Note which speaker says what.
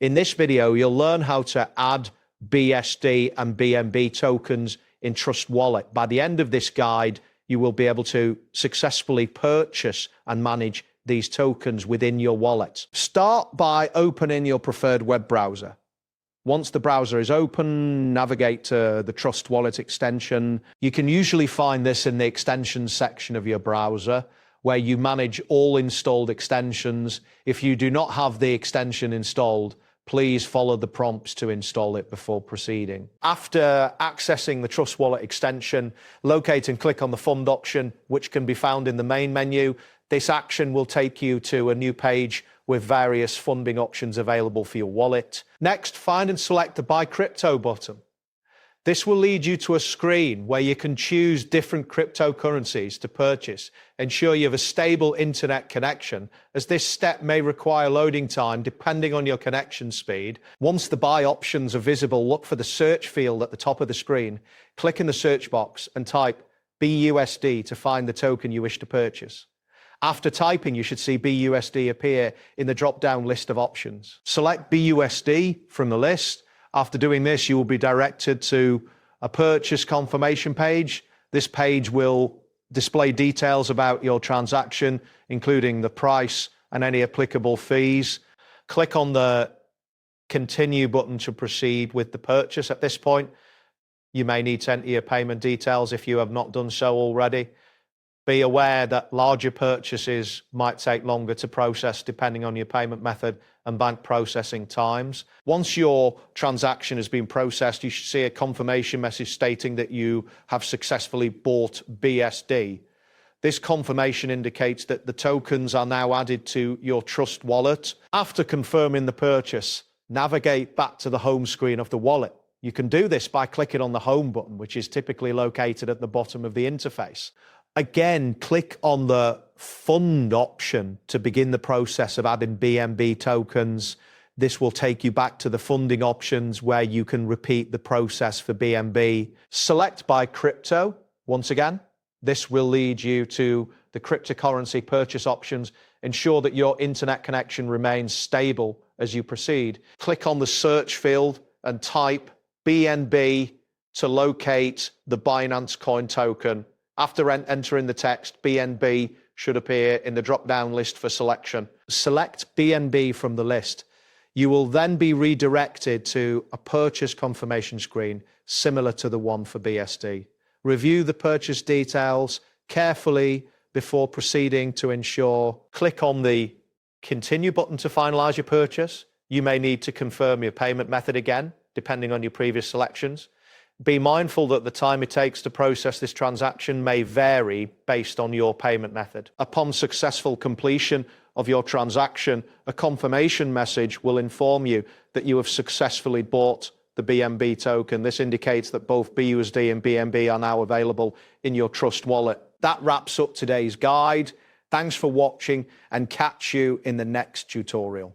Speaker 1: In this video, you'll learn how to add BUSD and BNB tokens in Trust Wallet. By the end of this guide, you will be able to successfully purchase and manage these tokens within your wallet. Start by opening your preferred web browser. Once the browser is open, navigate to the Trust Wallet extension. You can usually find this in the extensions section of your browser, where you manage all installed extensions. If you do not have the extension installed, please follow the prompts to install it before proceeding. After accessing the Trust Wallet extension, locate and click on the fund option, which can be found in the main menu. This action will take you to a new page with various funding options available for your wallet. Next, find and select the Buy Crypto button. This will lead you to a screen where you can choose different cryptocurrencies to purchase. Ensure you have a stable internet connection, as this step may require loading time depending on your connection speed. Once the buy options are visible, look for the search field at the top of the screen. Click in the search box and type BUSD to find the token you wish to purchase. After typing, you should see BUSD appear in the drop-down list of options. Select BUSD from the list. After doing this, you will be directed to a purchase confirmation page. This page will display details about your transaction, including the price and any applicable fees. Click on the Continue button to proceed with the purchase. At this point, you may need to enter your payment details if you have not done so already. Be aware that larger purchases might take longer to process depending on your payment method and bank processing times. Once your transaction has been processed, you should see a confirmation message stating that you have successfully bought BUSD. This confirmation indicates that the tokens are now added to your Trust Wallet. After confirming the purchase, navigate back to the home screen of the wallet. You can do this by clicking on the Home button, which is typically located at the bottom of the interface. Again, click on the Fund option to begin the process of adding BNB tokens. This will take you back to the funding options where you can repeat the process for BNB. Select Buy Crypto. Once again, this will lead you to the cryptocurrency purchase options. Ensure that your internet connection remains stable as you proceed. Click on the search field and type BNB to locate the Binance Coin token. After entering the text, BNB should appear in the drop-down list for selection. Select BNB from the list. You will then be redirected to a purchase confirmation screen similar to the one for BUSD. Review the purchase details carefully before proceeding to ensure. Click on the Continue button to finalize your purchase. You may need to confirm your payment method again, depending on your previous selections. Be mindful that the time it takes to process this transaction may vary based on your payment method. Upon successful completion of your transaction, a confirmation message will inform you that you have successfully bought the BNB token. This indicates that both BUSD and BNB are now available in your Trust Wallet. That wraps up today's guide. Thanks for watching, and catch you in the next tutorial.